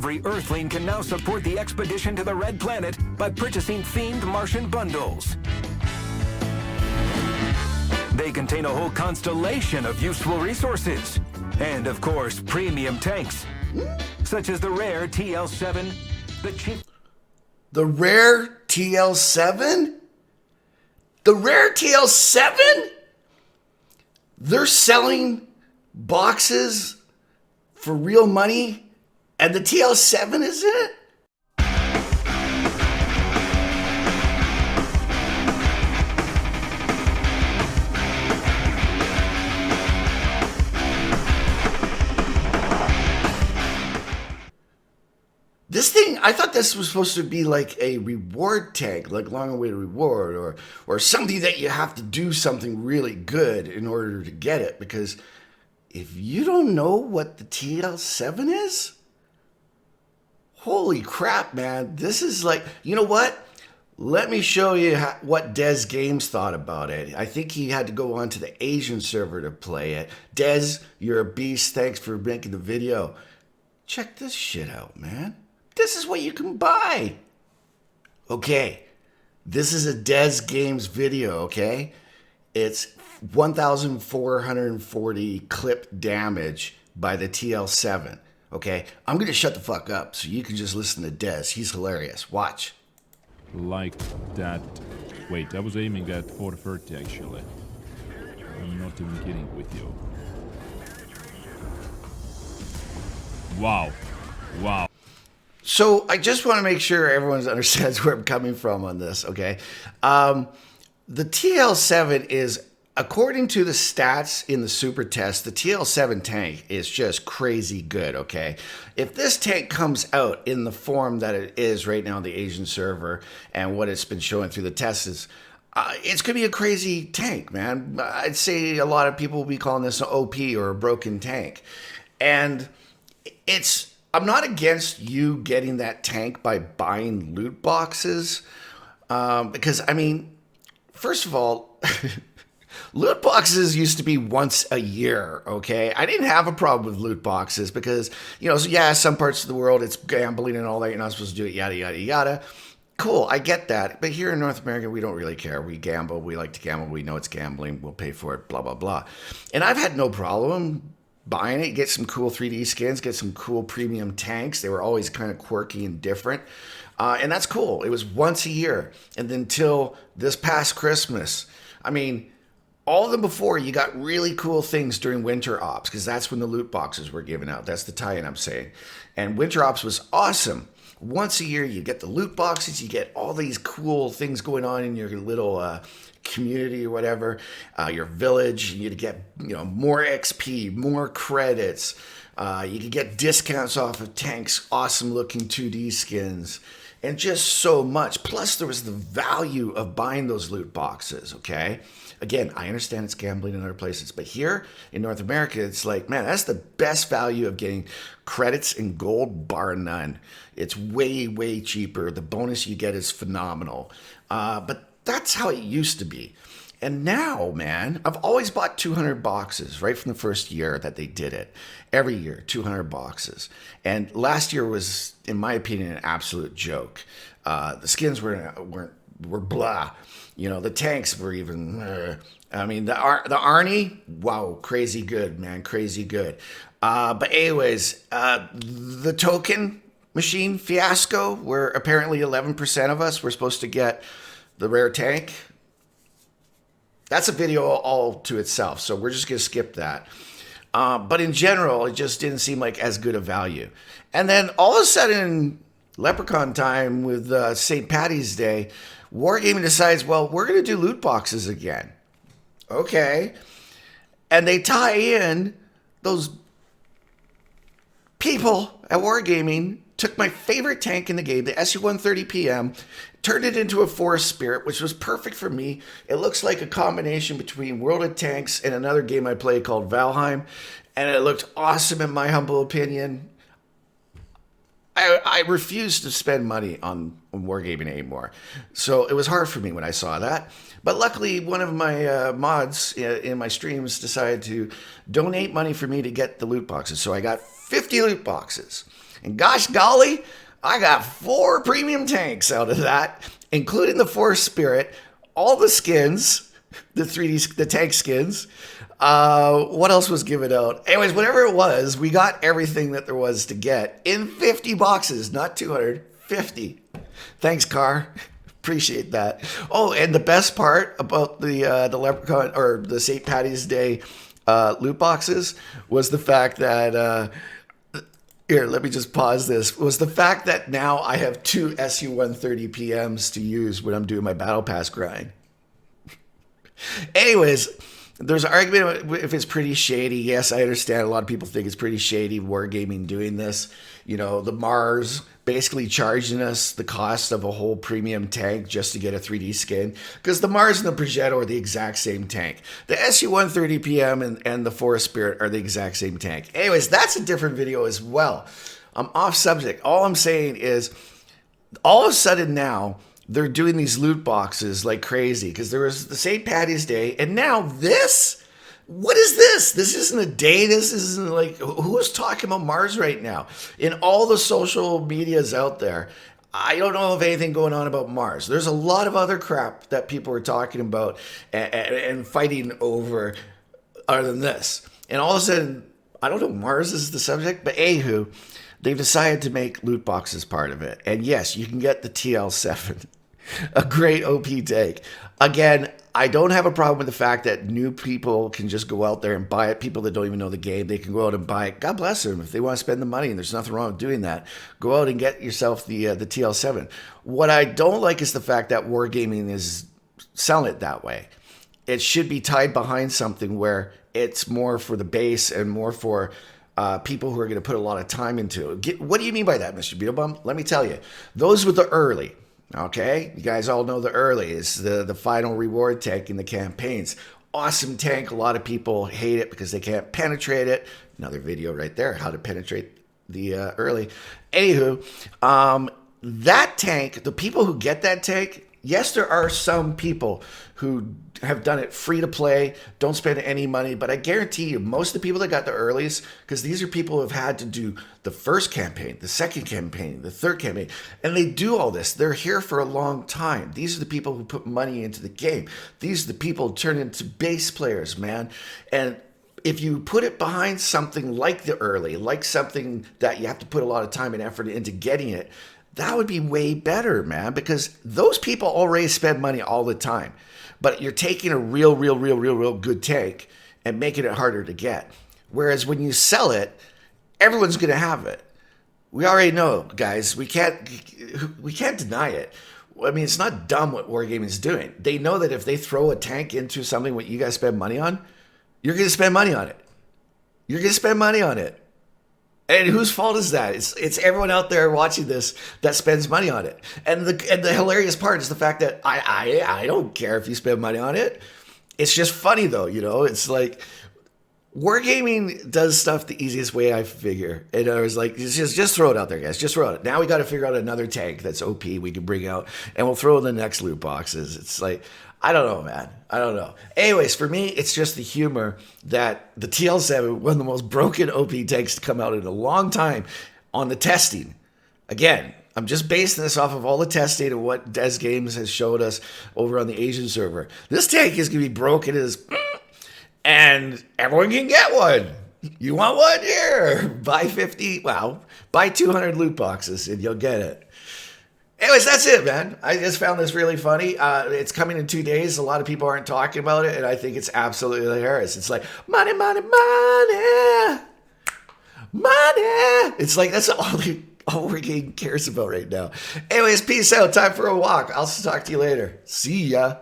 every Earthling can now support the expedition to the Red Planet by purchasing themed Martian bundles. They contain a whole constellation of useful resources. And, of course, premium tanks, such as the rare TL-7, the Chief... The rare TL-7? The rare TL-7? They're selling boxes for real money, and the TL-7 is in it? This thing, I thought this was supposed to be like a reward tank, like long-awaited reward, or something that you have to do something really good in order to get it. Because if you don't know what the TL-7 is, holy crap, man. This is like, you know what? Let me show you what DezGamez thought about it. I think he had to go on to the Asian server to play it. Dez, you're a beast. Thanks for making the video. Check this shit out, man. This is what you can buy. Okay, this is a DezGamez video, okay? It's 1,440 clip damage by the TL-7, okay? I'm going to shut the fuck up so you can just listen to Dez. He's hilarious. Watch. Like that. Wait, I was aiming at 430 actually. I'm not even kidding with you. Wow. Wow. So I just want to make sure everyone understands where I'm coming from on this, okay? The TL-7 is, according to the stats in the super test, the TL-7 tank is just crazy good, okay? If this tank comes out in the form that it is right now on the Asian server and what it's been showing through the tests, it's going to be a crazy tank, man. I'd say a lot of people will be calling this an OP or a broken tank. And I'm not against you getting that tank by buying loot boxes, because, I mean, first of all, loot boxes used to be once a year, okay? I didn't have a problem with loot boxes because, you know, so yeah, some parts of the world, it's gambling and all that. You're not supposed to do it, yada, yada, yada. Cool, I get that. But here in North America, we don't really care. We gamble. We like to gamble. We know it's gambling. We'll pay for it, blah, blah, blah. And I've had no problem buying it, get some cool 3D skins, get some cool premium tanks. They were always kind of quirky and different. And that's cool. It was once a year. And then till this past Christmas, I mean, all of them before, you got really cool things during Winter Ops, because that's when the loot boxes were given out. That's the tie-in I'm saying. And Winter Ops was awesome. Once a year, you get the loot boxes, you get all these cool things going on in your little community or whatever, your village. You get, you know, more XP, more credits. You could get discounts off of tanks, awesome looking 2D skins, and just so much. Plus, there was the value of buying those loot boxes, okay? Again, I understand it's gambling in other places, but here in North America, it's like, man, that's the best value of getting credits and gold, bar none. It's way, way cheaper. The bonus you get is phenomenal. But that's how it used to be. And now, man, I've always bought 200 boxes right from the first year that they did it. Every year, 200 boxes. And last year was, in my opinion, an absolute joke. The skins were blah. You know, the tanks were even, I mean, the Arnie, wow, crazy good, man, crazy good. But anyways, the token machine fiasco, where apparently 11% of us were supposed to get the rare tank. That's a video all to itself, so we're just going to skip that. But in general, it just didn't seem like as good a value. And then all of a sudden, Leprechaun time with St. Paddy's Day, Wargaming decides, well, we're going to do loot boxes again. Okay. And they tie in those people at Wargaming, took my favorite tank in the game, the SU-130PM, turned it into a Forest Spirit, which was perfect for me. It looks like a combination between World of Tanks and another game I played called Valheim, and it looked awesome in my humble opinion. I refused to spend money on Wargaming anymore. So it was hard for me when I saw that. But luckily, one of my mods in my streams decided to donate money for me to get the loot boxes. So I got 50 loot boxes. And gosh golly, I got 4 premium tanks out of that, including the Forest Spirit, all the skins, the tank skins. What else was given out? Anyways, whatever it was, we got everything that there was to get in 50 boxes, not 200, 50. Thanks, Car. Appreciate that. Oh, and the best part about the Leprechaun or the St. Patty's Day loot boxes was the fact that here, let me just pause this. Was the fact that now I have 2 SU-130 PMs to use when I'm doing my Battle Pass grind. Anyways, there's an argument if it's pretty shady. Yes, I understand. A lot of people think it's pretty shady, Wargaming doing this. You know, the Mars basically charging us the cost of a whole premium tank just to get a 3D skin. Because the Mars and the Progetto are the exact same tank. The SU-130 PM and the Forest Spirit are the exact same tank. Anyways, that's a different video as well. I'm off subject. All I'm saying is, all of a sudden now, they're doing these loot boxes like crazy because there was the St. Patty's Day, and now this? What is this? This isn't a day. This isn't like, who's talking about Mars right now? In all the social medias out there, I don't know of anything going on about Mars. There's a lot of other crap that people are talking about and fighting over other than this. And all of a sudden, I don't know, Mars is the subject, but anywho, they've decided to make loot boxes part of it. And yes, you can get the TL7. A great OP tank. Again, I don't have a problem with the fact that new people can just go out there and buy it. People that don't even know the game, they can go out and buy it. God bless them if they want to spend the money, and there's nothing wrong with doing that. Go out and get yourself the TL7. What I don't like is the fact that Wargaming is selling it that way. It should be tied behind something where it's more for the base and more for people who are going to put a lot of time into it. What do you mean by that, Mr. Beetlebum? Let me tell you. Those with the early. Okay, you guys all know the early is the final reward tank in the campaigns. Awesome tank. A lot of people hate it because they can't penetrate it. Another video right there, how to penetrate the early. Anywho, that tank, the people who get that tank, yes, there are some people who have done it free to play, don't spend any money, but I guarantee you, most of the people that got the earlies, because these are people who have had to do the first campaign, the second campaign, the third campaign, and they do all this. They're here for a long time. These are the people who put money into the game. These are the people who turn into base players, man. And if you put it behind something like the early, like something that you have to put a lot of time and effort into getting it, that would be way better, man, because those people already spend money all the time. But you're taking a real good tank and making it harder to get. Whereas when you sell it, everyone's going to have it. We already know, guys. We can't deny it. I mean, it's not dumb what Wargaming is doing. They know that if they throw a tank into something what you guys spend money on, you're going to spend money on it. You're going to spend money on it. And whose fault is that? It's everyone out there watching this that spends money on it. And the hilarious part is the fact that I don't care if you spend money on it. It's just funny though, you know. It's like Wargaming does stuff the easiest way, I figure. And I was like, just throw it out there, guys. Just throw it. Now we got to figure out another tank that's OP we can bring out, and we'll throw in the next loot boxes. It's like, I don't know, man. I don't know. Anyways, for me, it's just the humor that the TL7, one of the most broken OP tanks to come out in a long time on the testing. Again, I'm just basing this off of all the testing and what DezGamez has showed us over on the Asian server. This tank is going to be broken as... and everyone can get one. You want one? Here. Buy 50, well, buy 200 loot boxes and you'll get it. Anyways, that's it, man. I just found this really funny. It's coming in 2 days. A lot of people aren't talking about it, and I think it's absolutely hilarious. It's like, money, money, money, money. It's like, that's all Wargaming cares about right now. Anyways, peace out. Time for a walk. I'll talk to you later. See ya.